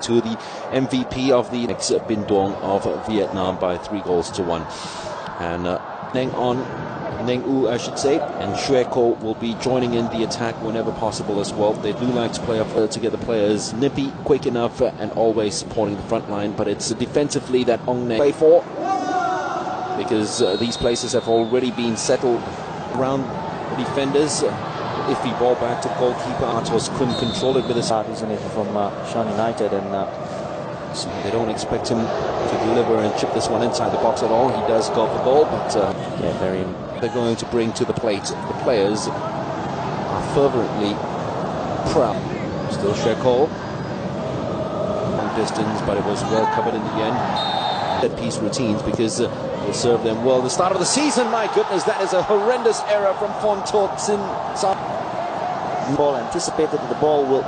to the MVP of the Bin Duong of Vietnam by 3-1. And Neng U, I should say, and Xue Ko will be joining in the attack whenever possible as well. They do like to play up together players, nippy, quick enough, and always supporting the front line. But it's defensively that Ong Neng play for, because these places have already been settled around the defenders. Iffy ball back to goalkeeper. Atos couldn't control it with his heart, isn't it, from Shan United, and so they don't expect him to deliver and chip this one inside the box at all. He does go for goal, but yeah, they're going to bring to the plate. The players are fervently proud. Still Xue Ko, long distance, but it was well covered in the end. Set-piece routines, because will serve them well. The start of the season, my goodness, that is a horrendous error from Phon Tot Sin. Ball anticipated that the ball will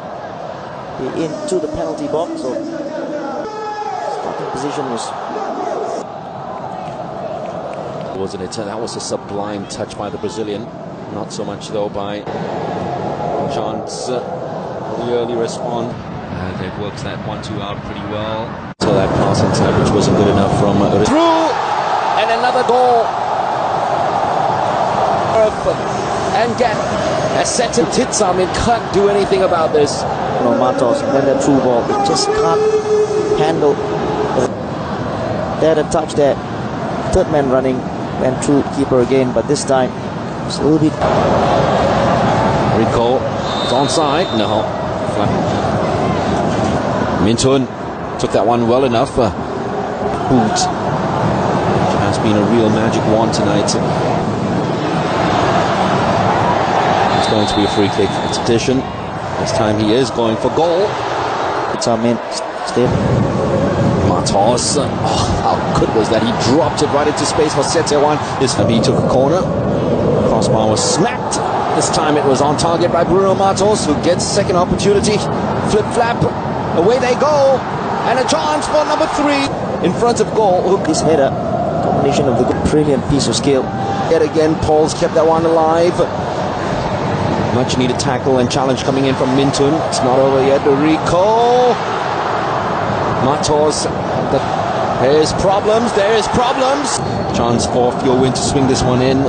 be into the penalty box, so starting position wasn't it? That was a sublime touch by the Brazilian. Not so much though by Chance. The early response. They've worked that 1-2 out pretty well. So that pass inside, which wasn't good enough from through, and another goal. And get a set of Titsam, and can't do anything about this. Matos, then the through ball, it just can't handle. There the touch there, third man running, went through keeper again, but this time it's a little bit. Rico, it's onside, no. Min Tun took that one well enough. Boot, which has been a real magic wand tonight. It's going to be a free kick. It's addition. This time he is going for goal. It's our man, Steve. Matos. Oh, how good was that? He dropped it right into space for Setewan. He took a corner. Crossbar was smacked. This time it was on target by Bruno Matos, who gets second opportunity. Flip-flap. Away they go. And a chance for number 3 in front of goal. This header, combination of the good premium piece of skill. Yet again, Paul's kept that one alive. Much needed tackle and challenge coming in from Min Tun. It's not over yet. Rico. Matos. There's problems. There is problems. Chance for Phyo Win to swing this one in.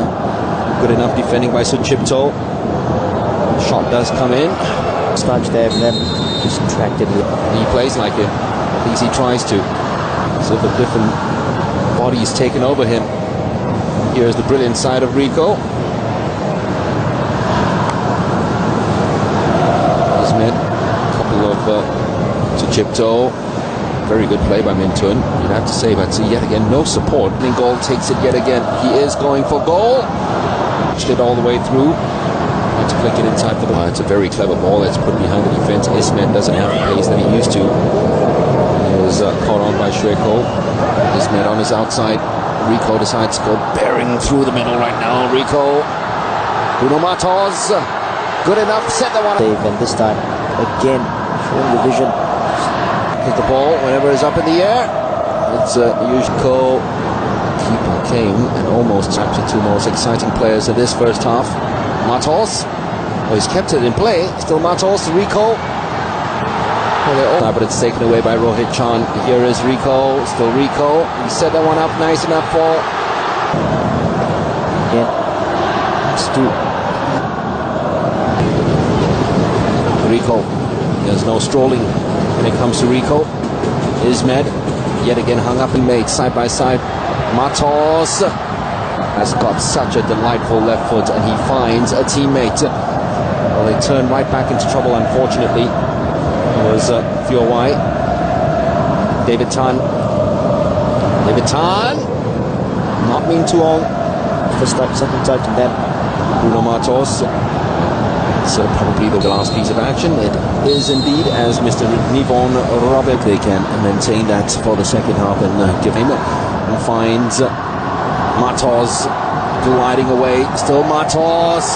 Good enough defending by Suchipto. Shot does come in. Starts there and then just tracked it. He plays like it. At least he tries to. So the different bodies taken over him. Here's the brilliant side of Rico. Couple of Suchipto. Very good play by Min Tun, you'd have to say, but yet again no support. Goal takes it yet again. He is going for goal. Pushed it all the way through. Had to flick it inside for the it's a very clever ball that's put behind the defense. Ismet doesn't have the pace that he used to. He was caught on by Xue Ko. Ismet on his outside. Rico decides to go bearing through the middle right now. Rico. Bruno Matos. Good enough, set the one. Dave, and this time, again, showing the vision. Hit the ball whenever it's up in the air. It's Yushko. Keeper came and almost tapped the 2 most exciting players of this first half. Matos. Oh, he's kept it in play. Still Matos, Rico. Oh, but it's taken away by Rohit Chan. Here is Rico. Still Rico. He set that one up nice enough for. Yeah. It's 2. Rico. There's no strolling when it comes to Rico. Ismet yet again hung up and made side by side. Matos has got such a delightful left foot, and he finds a teammate. Well, they turn right back into trouble, unfortunately. It was Phyo Wai. David Tan. David Tan. Not Min Tuong. First touch, second touch, and then Bruno Matos. It's probably the last piece of action. It is indeed, as Mr. Nivon Robert. They can maintain that for the second half and give him and finds Matos gliding away. Still Matos.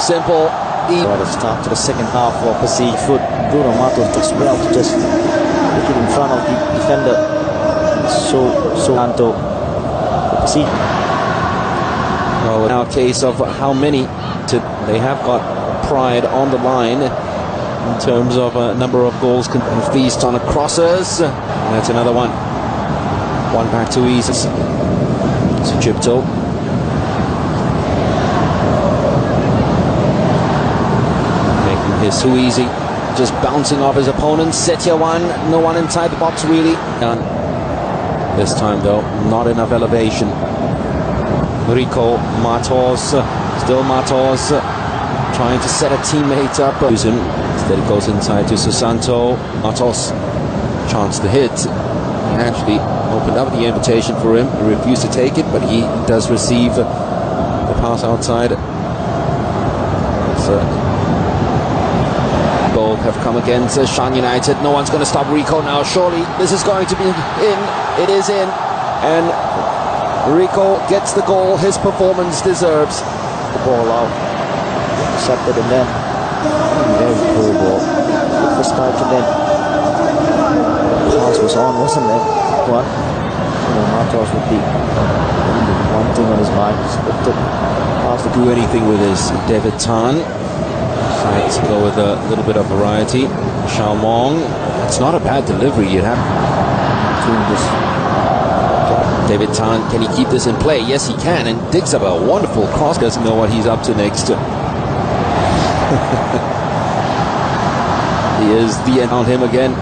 Simple. What a start to the second half for PERSIJA. Foot. Bruno Matos does well to just put it in front of the defender. So Anto. PERSIJA. Well, now a case of how many they have got pride on the line. in terms of number of goals can feast on a crosses. That's another one. One back to Isis. Egypto. Making his too easy. Just bouncing off his opponent. Setya one. No one inside the box really. This time though, not enough elevation. Rico, Matos. Still Matos. Trying to set a teammate up. Instead it goes inside to Susanto. Matos. Chance to hit. Actually opened up the invitation for him. He refused to take it, but he does receive the pass outside. Goal have come against Shan United. No one's going to stop Rico now. Surely this is going to be in. It is in. And Rico gets the goal his performance deserves. The ball out. Accepted and then very cool ball. Good for start to then. The pass was on, wasn't it? What? Matos would be one thing on his mind. But the pass to do anything with his David Tan. Decides to go with a little bit of variety. Xiaomong. It's not a bad delivery. You'd have David Tan, can he keep this in play? Yes, he can, and digs up a wonderful cross. Doesn't know what he's up to next. He is the end on him again.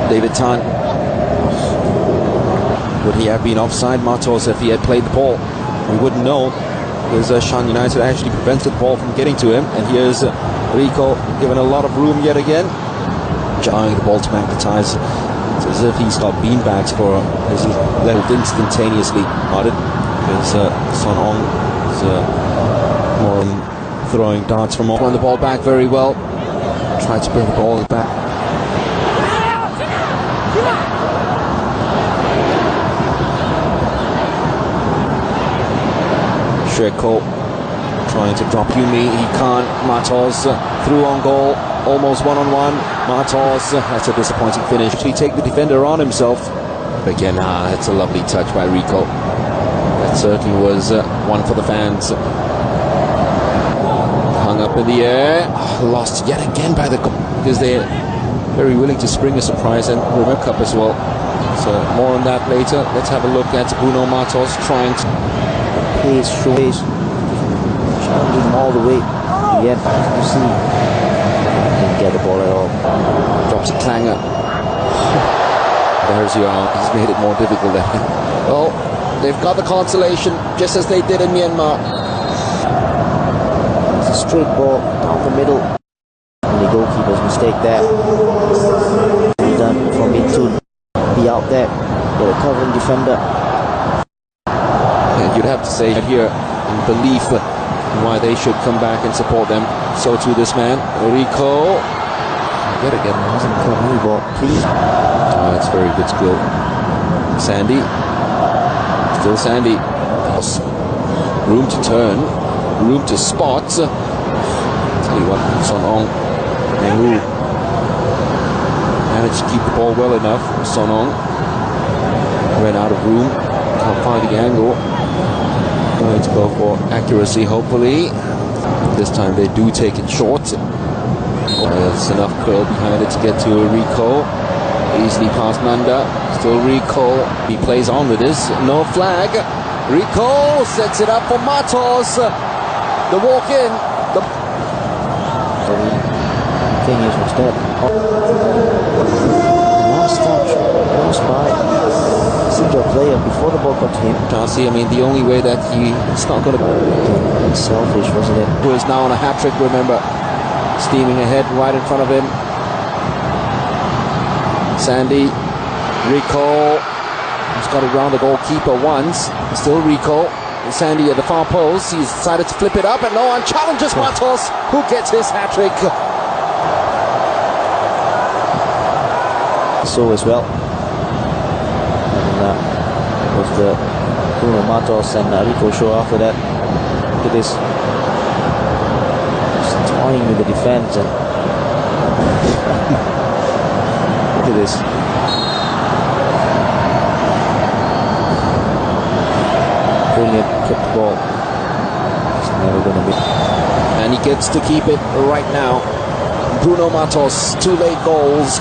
David Tan. Would he have been offside, Matos, if he had played the ball? We wouldn't know, because Shan United actually prevented the ball from getting to him. And here's Rico given a lot of room yet again. Jarring the ball to magnetize. It's as if he's got beanbags for his left instantaneously on it. Because Son Ong is more throwing darts from off. Won the ball back very well. Tried to bring the ball back. Shreko trying to drop Yumi. He can't. Matos through on goal. Almost one-on-one. Matos, that's a disappointing finish. Actually take the defender on himself. But again, that's a lovely touch by Rico. That certainly was one for the fans. Hung up in the air. Lost yet again by the goal. Because they're very willing to spring a surprise, and River Cup as well. So more on that later. Let's have a look at Bruno Matos trying to pace, challenging him all the way to the end. You see, didn't get the ball at all. Drops a clanger. There's your arm. He's made it more difficult there. Well, they've got the consolation, just as they did in Myanmar. It's a straight ball down the middle. And the goalkeeper's mistake there. Done for me to be out there. Get a covering defender. And you'd have to say here, in belief in why they should come back and support them. So to this man, Rico. Yet again, wasn't covering the ball, please. That's very good skill. Sandy. Still Sandy. Room to turn. Room to spot. Tell you what, Son Ong. Nehru managed to keep the ball well enough. Son Ong ran out of room. Can't find the angle. Going to go for accuracy, hopefully. This time they do take it short. There's enough curl behind it to get to Rico. Easily past Nanda. Still Rico. He plays on with this. No flag. Rico sets it up for Matos. The walk in. The thing is, what's that? Last touch goes by single player before the ball got to him. Chelsea, I mean, the only way that it's not going to be selfish, wasn't it? Who is now on a hat-trick, remember. Steaming ahead right in front of him. Sandy. Rico. He's got it round the goalkeeper once. Still Rico. And Sandy at the far post. He's decided to flip it up, and no one challenges Matos, who gets his hat-trick. So as well. And was the Bruno Matos and Rico show after that. Look at this. Just toying with the defense. And look at this. Brilliant, kept the ball. Just never gets to keep it right now. Bruno Matos, 2 late goals.